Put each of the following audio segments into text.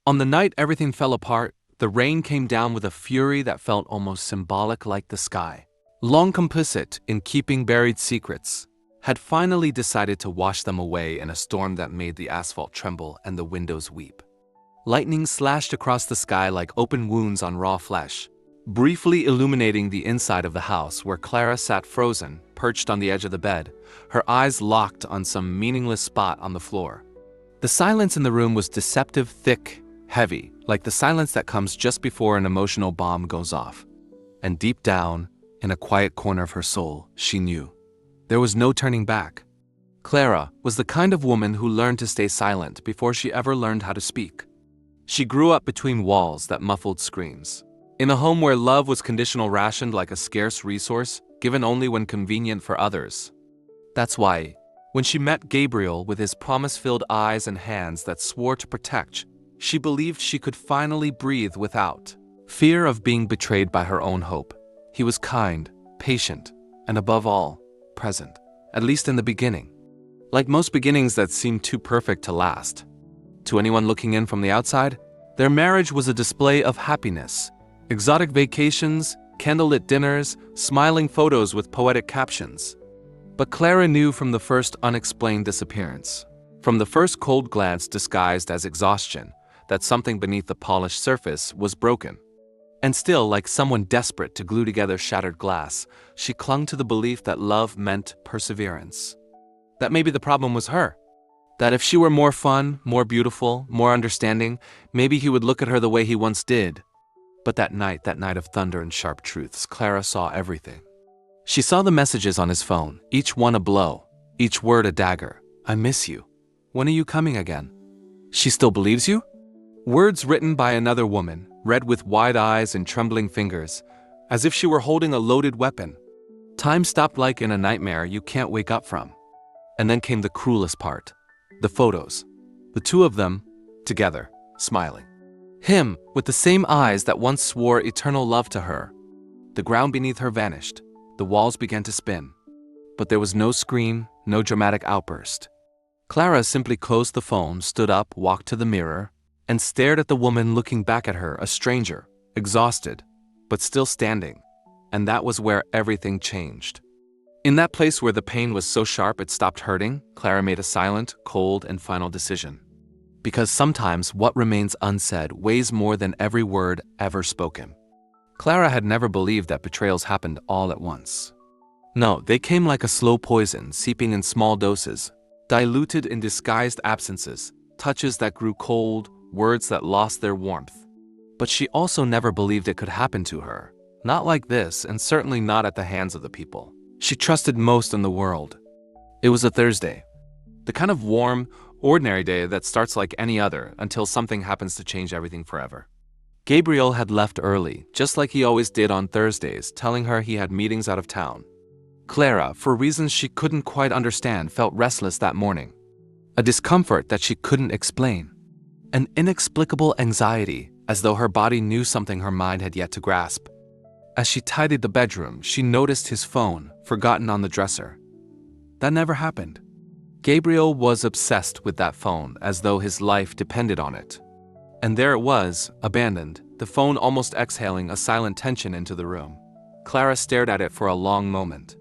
On the night everything fell apart, the rain came down with a fury that felt almost symbolic, like the sky, long complicit in keeping buried secrets, had finally decided to wash them away in a storm that made the asphalt tremble and the windows weep. Lightning slashed across the sky like open wounds on raw flesh, briefly illuminating the inside of the house where Clara sat frozen, perched on the edge of the bed, her eyes locked on some meaningless spot on the floor. The silence in the room was deceptive, thick, heavy, like the silence that comes just before an emotional bomb goes off. And deep down, in a quiet corner of her soul, she knew there was no turning back. Clara was the kind of woman who learned to stay silent before she ever learned how to speak. She grew up between walls that muffled screams, in a home where love was conditional, rationed like a scarce resource, given only when convenient for others. That's why, when she met Gabriel with his promise-filled eyes and hands that swore to protect, she believed she could finally breathe without fear of being betrayed by her own hope. He was kind, patient, and above all, present, at least in the beginning. Like most beginnings that seemed too perfect to last. To anyone looking in from the outside, their marriage was a display of happiness. Exotic vacations, candlelit dinners, smiling photos with poetic captions. But Clara knew from the first unexplained disappearance, from the first cold glance disguised as exhaustion, that something beneath the polished surface was broken. And still, like someone desperate to glue together shattered glass, she clung to the belief that love meant perseverance. That maybe the problem was her. That if she were more fun, more beautiful, more understanding, maybe he would look at her the way he once did. But that night of thunder and sharp truths, Clara saw everything. She saw the messages on his phone, each one a blow, each word a dagger. I miss you. When are you coming again? She still believes you? Words written by another woman, read with wide eyes and trembling fingers, as if she were holding a loaded weapon. Time stopped like in a nightmare you can't wake up from. And then came the cruelest part. The photos. The two of them, together, smiling. Him, with the same eyes that once swore eternal love to her. The ground beneath her vanished. The walls began to spin. But there was no scream, no dramatic outburst. Clara simply closed the phone, stood up, walked to the mirror, and stared at the woman looking back at her, a stranger, exhausted, but still standing. And that was where everything changed. In that place where the pain was so sharp it stopped hurting, Clara made a silent, cold, and final decision. Because sometimes what remains unsaid weighs more than every word ever spoken. Clara had never believed that betrayals happened all at once. No, they came like a slow poison, seeping in small doses, diluted in disguised absences, touches that grew cold, words that lost their warmth. But she also never believed it could happen to her. Not like this, and certainly not at the hands of the people she trusted most in the world. It was a Thursday. The kind of warm, ordinary day that starts like any other until something happens to change everything forever. Gabriel had left early, just like he always did on Thursdays, telling her he had meetings out of town. Clara, for reasons she couldn't quite understand, felt restless that morning. A discomfort that she couldn't explain. An inexplicable anxiety, as though her body knew something her mind had yet to grasp. As she tidied the bedroom, she noticed his phone, forgotten on the dresser. That never happened. Gabriel was obsessed with that phone, as though his life depended on it. And there it was, abandoned, the phone almost exhaling a silent tension into the room. Clara stared at it for a long moment.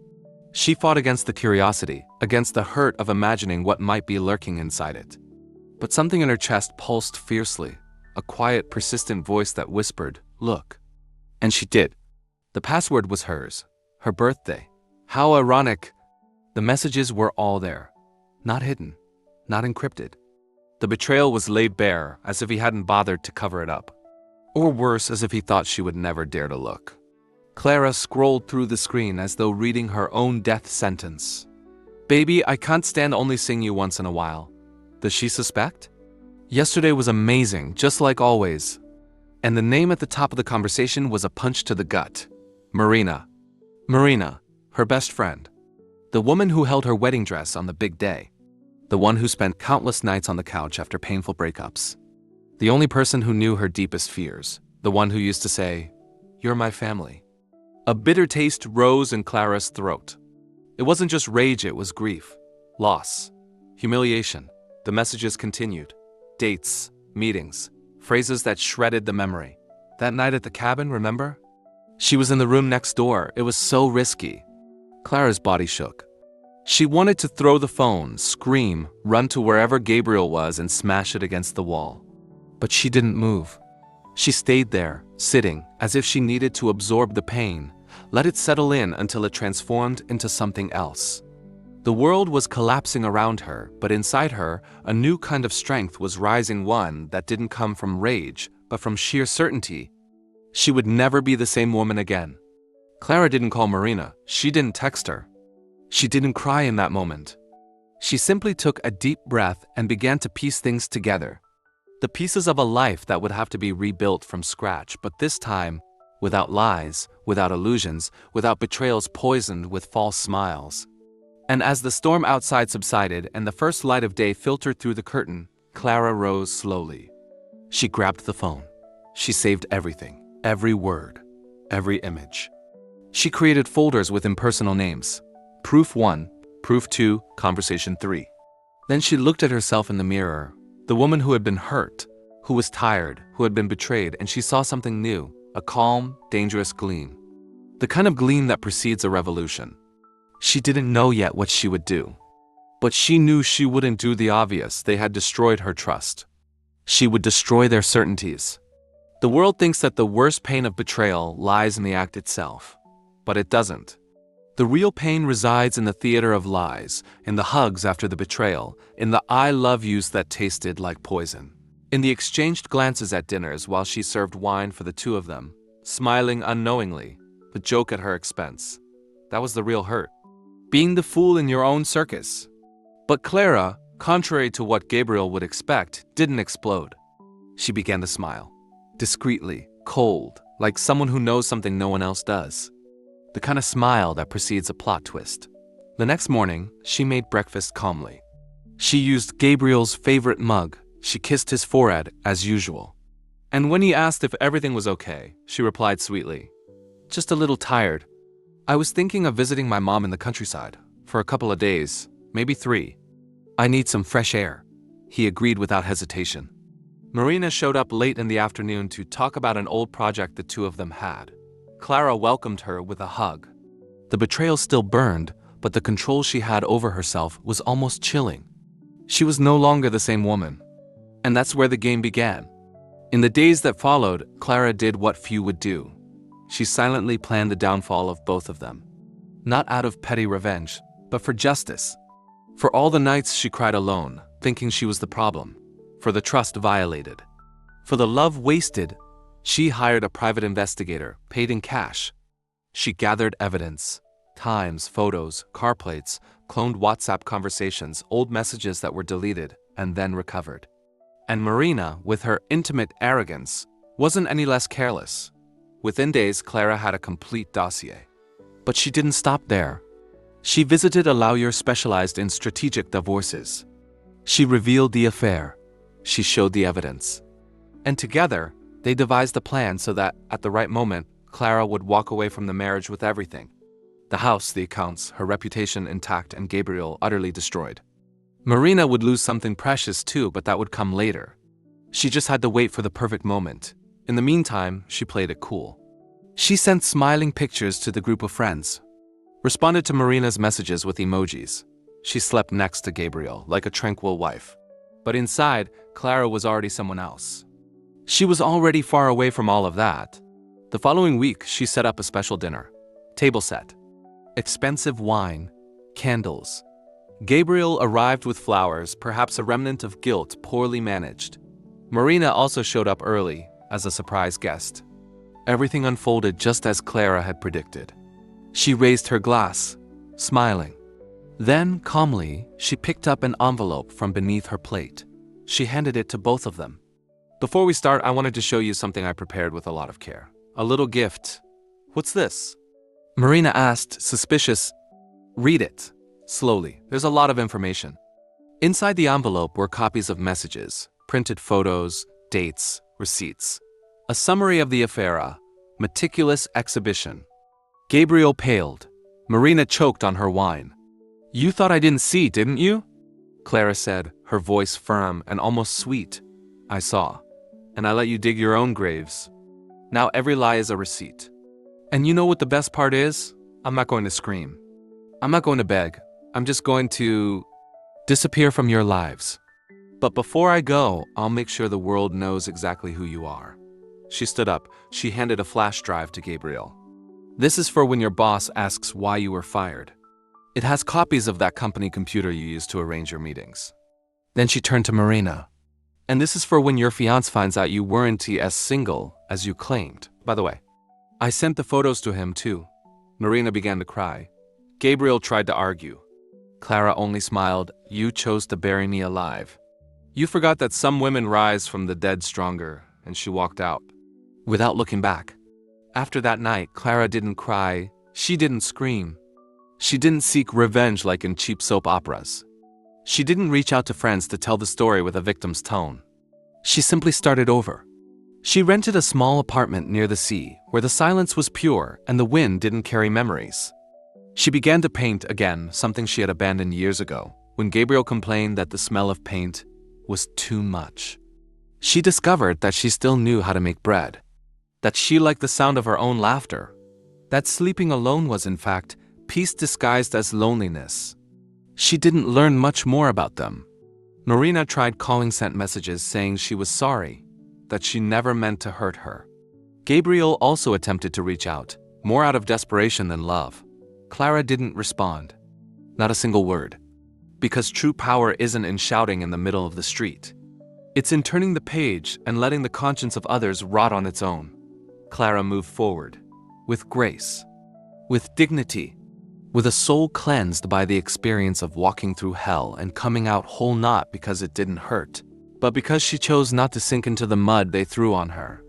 She fought against the curiosity, against the hurt of imagining what might be lurking inside it. But something in her chest pulsed fiercely, a quiet, persistent voice that whispered, "Look." And she did. The password was hers, her birthday. How ironic. The messages were all there. Not hidden, not encrypted. The betrayal was laid bare, as if he hadn't bothered to cover it up. Or worse, as if he thought she would never dare to look. Clara scrolled through the screen as though reading her own death sentence. "Baby, I can't stand only seeing you once in a while." Does she suspect? Yesterday was amazing, just like always. And the name at the top of the conversation was a punch to the gut. Marina. Marina, her best friend. The woman who held her wedding dress on the big day. The one who spent countless nights on the couch after painful breakups. The only person who knew her deepest fears. The one who used to say, "You're my family." A bitter taste rose in Clara's throat. It wasn't just rage, it was grief, loss, humiliation. The messages continued. Dates, meetings, phrases that shredded the memory. That night at the cabin, remember? She was in the room next door. It was so risky. Clara's body shook. She wanted to throw the phone, scream, run to wherever Gabriel was and smash it against the wall. But she didn't move. She stayed there, sitting, as if she needed to absorb the pain, let it settle in until it transformed into something else. The world was collapsing around her, but inside her, a new kind of strength was rising, one that didn't come from rage, but from sheer certainty. She would never be the same woman again. Clara didn't call Marina. She didn't text her. She didn't cry in that moment. She simply took a deep breath and began to piece things together. The pieces of a life that would have to be rebuilt from scratch, but this time, without lies, without illusions, without betrayals poisoned with false smiles. And as the storm outside subsided and the first light of day filtered through the curtain, Clara rose slowly. She grabbed the phone. She saved everything, every word, every image. She created folders with impersonal names. Proof 1, Proof 2, Conversation 3. Then she looked at herself in the mirror, the woman who had been hurt, who was tired, who had been betrayed, and she saw something new, a calm, dangerous gleam. The kind of gleam that precedes a revolution. She didn't know yet what she would do. But she knew she wouldn't do the obvious. They had destroyed her trust. She would destroy their certainties. The world thinks that the worst pain of betrayal lies in the act itself. But it doesn't. The real pain resides in the theater of lies, in the hugs after the betrayal, in the I love yous that tasted like poison, in the exchanged glances at dinners while she served wine for the two of them, smiling unknowingly, the joke at her expense. That was the real hurt. Being the fool in your own circus. But Clara, contrary to what Gabriel would expect, didn't explode. She began to smile, discreetly, cold, like someone who knows something no one else does. The kind of smile that precedes a plot twist. The next morning, she made breakfast calmly. She used Gabriel's favorite mug. She kissed his forehead as usual. And when he asked if everything was okay, she replied sweetly, "Just a little tired. I was thinking of visiting my mom in the countryside for a couple of days, maybe 3. I need some fresh air." He agreed without hesitation. Marina showed up late in the afternoon to talk about an old project the two of them had. Clara welcomed her with a hug. The betrayal still burned, but the control she had over herself was almost chilling. She was no longer the same woman. And that's where the game began. In the days that followed, Clara did what few would do. She silently planned the downfall of both of them. Not out of petty revenge, but for justice. For all the nights she cried alone, thinking she was the problem. For the trust violated. For the love wasted. She hired a private investigator, paid in cash. She gathered evidence, times, photos, car plates, cloned WhatsApp conversations, old messages that were deleted and then recovered. And Marina, with her intimate arrogance, wasn't any less careless. Within days, Clara had a complete dossier. But she didn't stop there. She visited a lawyer specialized in strategic divorces. She revealed the affair. She showed the evidence. And together, they devised a plan so that, at the right moment, Clara would walk away from the marriage with everything. The house, the accounts, her reputation intact, and Gabriel utterly destroyed. Marina would lose something precious too, but that would come later. She just had to wait for the perfect moment. In the meantime, she played it cool. She sent smiling pictures to the group of friends. Responded to Marina's messages with emojis. She slept next to Gabriel, like a tranquil wife. But inside, Clara was already someone else. She was already far away from all of that. The following week, she set up a special dinner. Table set. Expensive wine. Candles. Gabriel arrived with flowers, perhaps a remnant of guilt poorly managed. Marina also showed up early, as a surprise guest. Everything unfolded just as Clara had predicted. She raised her glass, smiling. Then, calmly, she picked up an envelope from beneath her plate. She handed it to both of them. "Before we start, I wanted to show you something I prepared with a lot of care. A little gift." "What's this?" Marina asked, suspicious. "Read it." Slowly. There's a lot of information. Inside the envelope were copies of messages, printed photos, dates, receipts. A summary of the affair, a meticulous exhibition. Gabriel paled. Marina choked on her wine. "You thought I didn't see, didn't you?" Clara said, her voice firm and almost sweet. "I saw. and I let you dig your own graves. Now every lie is a receipt. And you know what the best part is? I'm not going to scream. I'm not going to beg. I'm just going to disappear from your lives. But before I go, I'll make sure the world knows exactly who you are." She stood up. She handed a flash drive to Gabriel. "This is for when your boss asks why you were fired. It has copies of that company computer you used to arrange your meetings." Then she turned to Marina. "And this is for when your fiancé finds out you weren't as single as you claimed. By the way, I sent the photos to him too." Marina began to cry. Gabriel tried to argue. Clara only smiled. "You chose to bury me alive. You forgot that some women rise from the dead stronger," and she walked out, without looking back. After that night, Clara didn't cry. She didn't scream. She didn't seek revenge like in cheap soap operas. She didn't reach out to friends to tell the story with a victim's tone. She simply started over. She rented a small apartment near the sea, where the silence was pure and the wind didn't carry memories. She began to paint again, something she had abandoned years ago, when Gabriel complained that the smell of paint was too much. She discovered that she still knew how to make bread, that she liked the sound of her own laughter, that sleeping alone was, in fact, peace disguised as loneliness. She didn't learn much more about them. Marina tried calling, sent messages saying she was sorry, that she never meant to hurt her. Gabriel also attempted to reach out, more out of desperation than love. Clara didn't respond. Not a single word. Because true power isn't in shouting in the middle of the street. It's in turning the page and letting the conscience of others rot on its own. Clara moved forward, with grace, with dignity, with a soul cleansed by the experience of walking through hell and coming out whole, not because it didn't hurt, but because she chose not to sink into the mud they threw on her.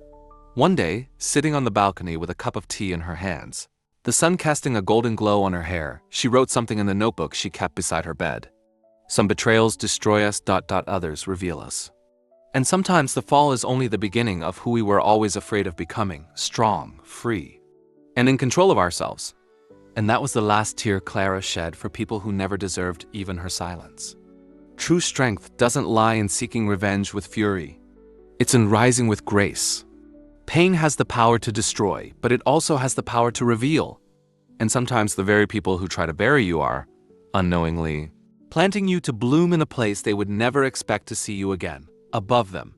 One day, sitting on the balcony with a cup of tea in her hands, the sun casting a golden glow on her hair, she wrote something in the notebook she kept beside her bed. "Some betrayals destroy us, others reveal us." And sometimes the fall is only the beginning of who we were always afraid of becoming: strong, free, and in control of ourselves. And that was the last tear Clara shed for people who never deserved even her silence. True strength doesn't lie in seeking revenge with fury. It's in rising with grace. Pain has the power to destroy, but it also has the power to reveal. And sometimes the very people who try to bury you are, unknowingly, planting you to bloom in a place they would never expect to see you again, above them,